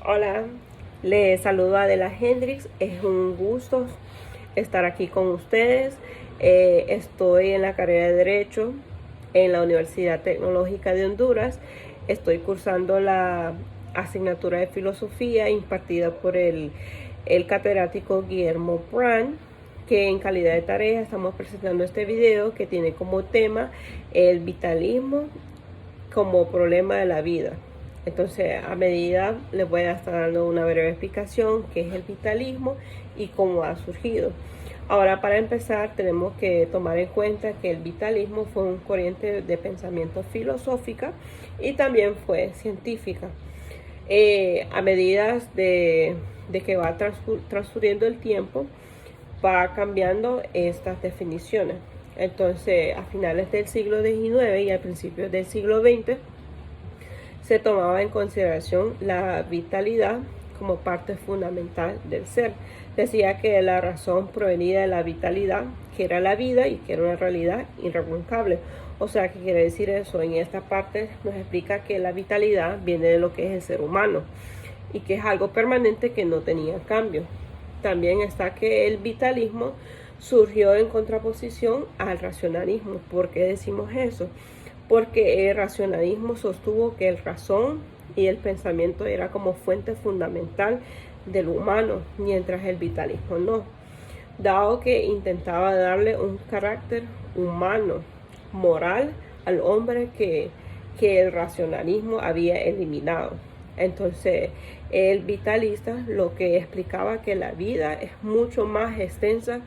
Hola, les saludo a Adela Hendrix. Es un gusto estar aquí con ustedes. Estoy en la carrera de Derecho en la Universidad Tecnológica de Honduras. Estoy cursando la asignatura de Filosofía impartida por el catedrático Guillermo Brand, que en calidad de tarea estamos presentando este video que tiene como tema el vitalismo como problema de la vida. Entonces, a medida les voy a estar dando una breve explicación qué es el vitalismo y cómo ha surgido. Ahora, para empezar, tenemos que tomar en cuenta que el vitalismo fue un corriente de pensamiento filosófica y también fue científica. A medida de que va transcurriendo el tiempo, va cambiando estas definiciones. Entonces, a finales del siglo XIX y a principios del siglo XX, se tomaba en consideración la vitalidad como parte fundamental del ser. Decía que la razón provenía de la vitalidad, que era la vida y que era una realidad irrevocable. O sea, ¿qué quiere decir eso? En esta parte nos explica que la vitalidad viene de lo que es el ser humano y que es algo permanente que no tenía cambio. También está que el vitalismo surgió en contraposición al racionalismo. ¿Por qué decimos eso? Porque el racionalismo sostuvo que el razón y el pensamiento era como fuente fundamental del humano, mientras el vitalismo no, dado que intentaba darle un carácter humano, moral al hombre que el racionalismo había eliminado. Entonces, el vitalista lo que explicaba que la vida es mucho más extensa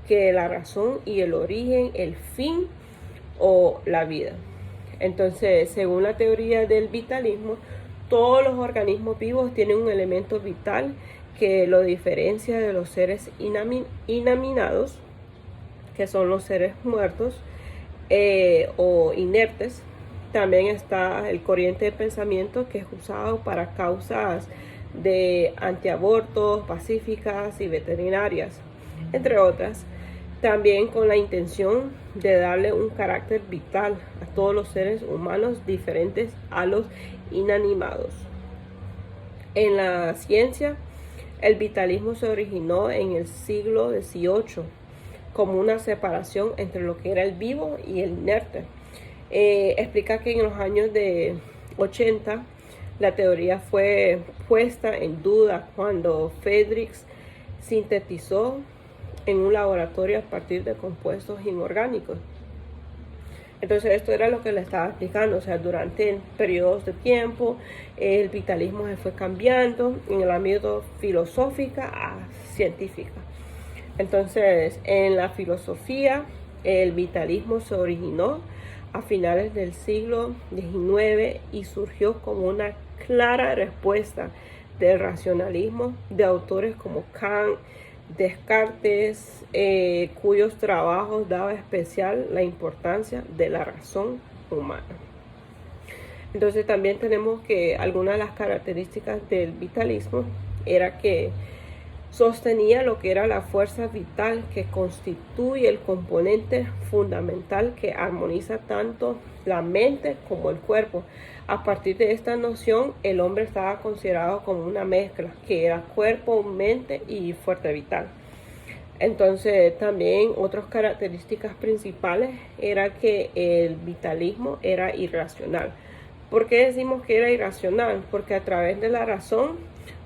que la razón y el origen, el fin o la vida. Entonces, según la teoría del vitalismo, todos los organismos vivos tienen un elemento vital que lo diferencia de los seres inanimados, que son los seres muertos o inertes. También está el corriente de pensamiento que es usado para causas de antiabortos, pacíficas y veterinarias, entre otras. También con la intención de darle un carácter vital a todos los seres humanos diferentes a los inanimados. En la ciencia, el vitalismo se originó en el siglo XVIII como una separación entre lo que era el vivo y el inerte. Explica que en los años de 80 la teoría fue puesta en duda cuando Friedrich sintetizó en un laboratorio a partir de compuestos inorgánicos. Entonces esto era lo que le estaba explicando, o sea, durante periodos de tiempo el vitalismo se fue cambiando en el ámbito filosófica a científica. Entonces, en la filosofía, el vitalismo se originó a finales del siglo XIX y surgió como una clara respuesta del racionalismo de autores como Kant, Descartes, cuyos trabajos daba especial la importancia de la razón humana. Entonces también tenemos que algunas de las características del vitalismo era que sostenía lo que era la fuerza vital que constituye el componente fundamental que armoniza tanto la mente como el cuerpo. A partir de esta noción, el hombre estaba considerado como una mezcla, que era cuerpo, mente y fuerza vital. Entonces, también otras características principales era que el vitalismo era irracional. ¿Por qué decimos que era irracional? Porque a través de la razón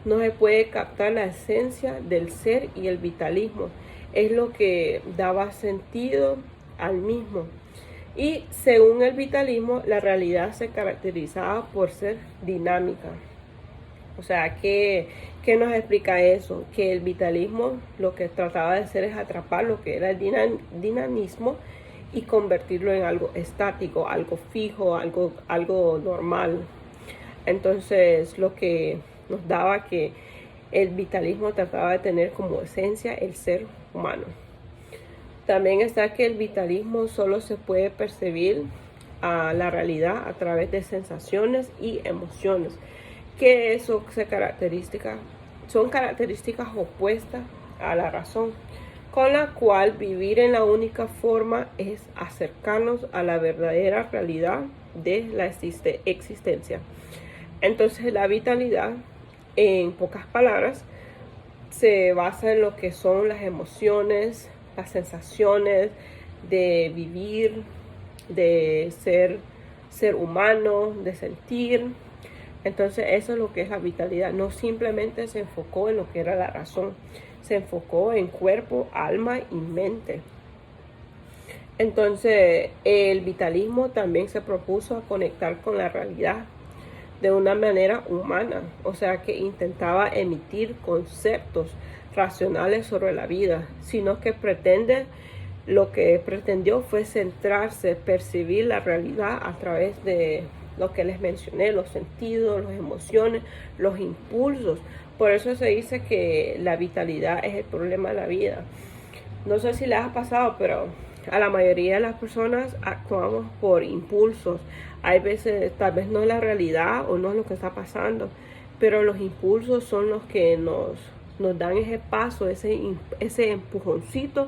no se puede captar la esencia del ser y el vitalismo. Es lo que daba sentido al mismo. Y según el vitalismo, la realidad se caracterizaba por ser dinámica. O sea, ¿qué nos explica eso? Que el vitalismo lo que trataba de hacer es atrapar lo que era el dinamismo y convertirlo en algo estático, algo fijo, algo normal. Entonces, lo que nos daba que el vitalismo trataba de tener como esencia el ser humano. También está que el vitalismo solo se puede percibir a la realidad a través de sensaciones y emociones, que eso son características opuestas a la razón, con la cual vivir en la única forma es acercarnos a la verdadera realidad de la existencia. Entonces la vitalidad en pocas palabras, se basa en lo que son las emociones, las sensaciones de vivir, de ser humano, de sentir. Entonces eso es lo que es la vitalidad. No simplemente se enfocó en lo que era la razón, se enfocó en cuerpo, alma y mente. Entonces el vitalismo también se propuso a conectar con la realidad de una manera humana, o sea que intentaba emitir conceptos racionales sobre la vida, sino que lo que pretendió fue centrarse, percibir la realidad a través de lo que les mencioné, los sentidos, las emociones, los impulsos. Por eso se dice que la vitalidad es el problema de la vida. No sé si les ha pasado, pero a la mayoría de las personas actuamos por impulsos. Hay veces, tal vez no es la realidad o no es lo que está pasando, pero los impulsos son los que nos dan ese paso, ese empujoncito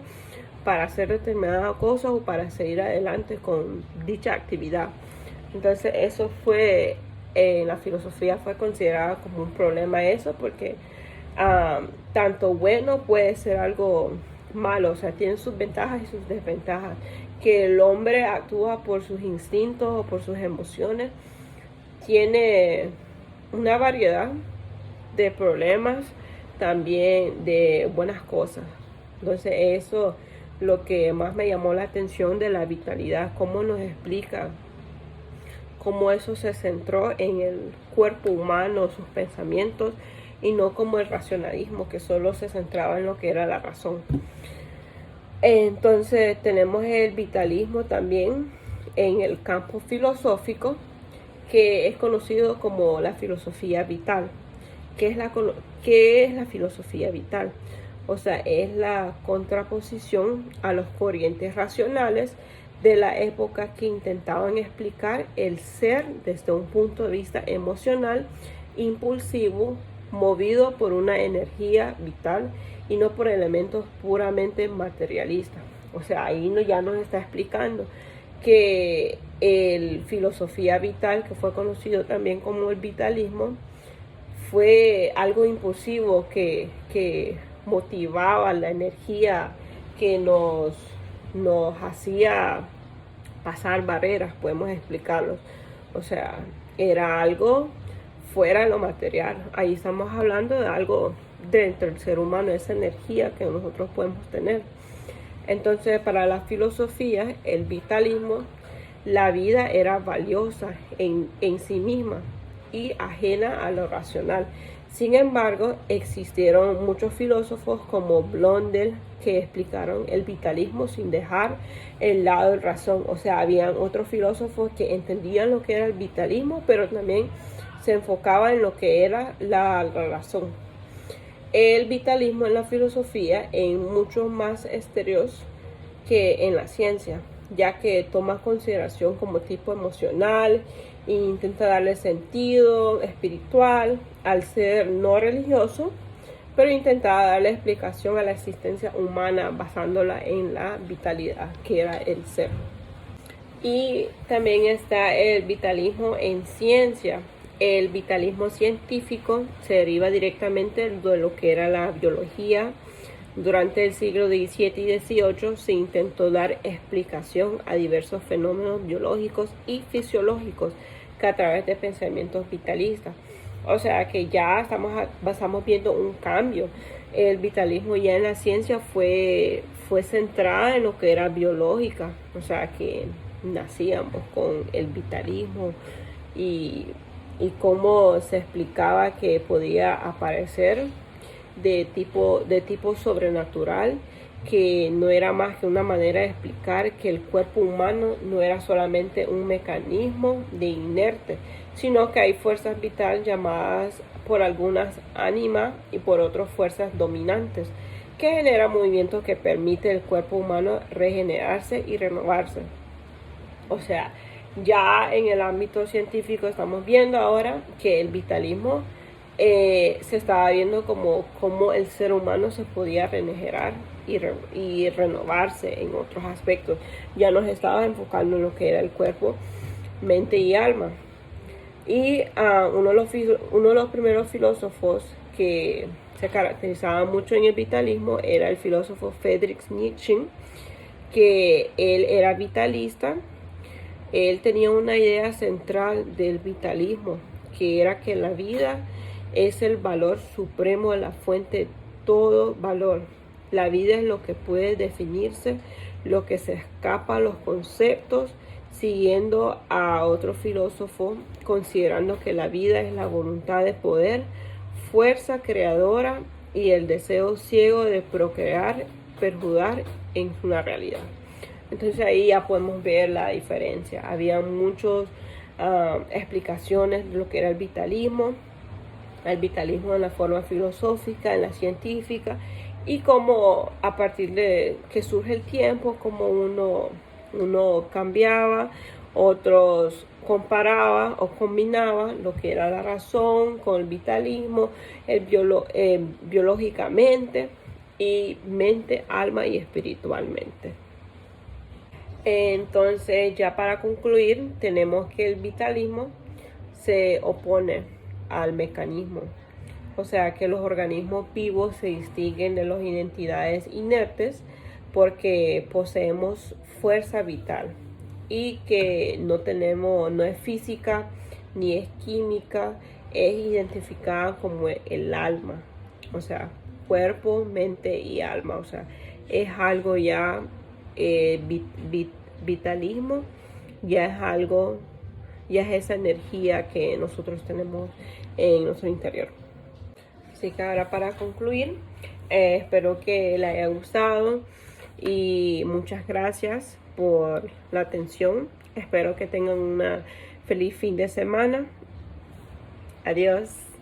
para hacer determinadas cosas o para seguir adelante con dicha actividad. Entonces eso fue, en la filosofía fue considerado como un problema eso, porque tanto bueno puede ser algo malo, o sea, tiene sus ventajas y sus desventajas. Que el hombre actúa por sus instintos o por sus emociones tiene una variedad de problemas, también de buenas cosas. Entonces eso lo que más me llamó la atención de la vitalidad, cómo nos explica cómo eso se centró en el cuerpo humano, sus pensamientos, y no como el racionalismo, que solo se centraba en lo que era la razón. Entonces tenemos el vitalismo también en el campo filosófico, que es conocido como la filosofía vital. ¿Qué es la filosofía vital? O sea, es la contraposición a los corrientes racionales de la época que intentaban explicar el ser desde un punto de vista emocional, impulsivo, movido por una energía vital y no por elementos puramente materialistas. O sea, ahí ya nos está explicando que el filosofía vital, que fue conocido también como el vitalismo, fue algo impulsivo que motivaba la energía, que nos hacía pasar barreras, podemos explicarlos. O sea, era algo fuera de lo material. Ahí estamos hablando de algo dentro del ser humano, esa energía que nosotros podemos tener. Entonces, para la filosofía, el vitalismo, la vida era valiosa en sí misma y ajena a lo racional. Sin embargo, existieron muchos filósofos como Blondel que explicaron el vitalismo sin dejar el lado de razón. O sea, habían otros filósofos que entendían lo que era el vitalismo, pero también se enfocaba en lo que era la razón. El vitalismo en la filosofía es mucho más exterior que en la ciencia, ya que toma consideración como tipo emocional e intenta darle sentido espiritual al ser no religioso, pero intentaba darle explicación a la existencia humana basándola en la vitalidad, que era el ser. Y también está el vitalismo en ciencia. El vitalismo científico se deriva directamente de lo que era la biología. Durante el siglo XVII y XVIII se intentó dar explicación a diversos fenómenos biológicos y fisiológicos que a través de pensamientos vitalistas. O sea que ya estamos viendo un cambio. El vitalismo ya en la ciencia fue centrada en lo que era biológica. O sea que nacíamos con el vitalismo y cómo se explicaba que podía aparecer de tipo sobrenatural, que no era más que una manera de explicar que el cuerpo humano no era solamente un mecanismo de inerte, sino que hay fuerzas vitales llamadas por algunas ánimas y por otras fuerzas dominantes, que generan movimientos que permiten al cuerpo humano regenerarse y renovarse. O sea, ya en el ámbito científico estamos viendo ahora que el vitalismo se estaba viendo como el ser humano se podía regenerar y renovarse en otros aspectos. Ya nos estaba enfocando en lo que era el cuerpo, mente y alma. Y uno de los primeros filósofos que se caracterizaba mucho en el vitalismo era el filósofo Friedrich Nietzsche, que él era vitalista. Él tenía una idea central del vitalismo, que era que la vida es el valor supremo de la fuente de todo valor. La vida es lo que puede definirse, lo que se escapa a los conceptos, siguiendo a otro filósofo, considerando que la vida es la voluntad de poder, fuerza creadora y el deseo ciego de procrear, perjudicar en una realidad. Entonces ahí ya podemos ver la diferencia. Había muchas explicaciones de lo que era el vitalismo en la forma filosófica, en la científica, y cómo a partir de que surge el tiempo, como uno cambiaba, otros comparaba o combinaba lo que era la razón con el vitalismo, biológicamente, y mente, alma y espiritualmente. Entonces, ya para concluir, tenemos que el vitalismo se opone al mecanismo. O sea, que los organismos vivos se distinguen de las entidades inertes porque poseemos fuerza vital y que no es física ni es química, es identificada como el alma. O sea, cuerpo, mente y alma. O sea, es algo ya vitalismo, ya es algo, ya es esa energía que nosotros tenemos en nuestro interior. Así que ahora para concluir, espero que les haya gustado y muchas gracias por la atención. Espero que tengan una feliz fin de semana. Adiós.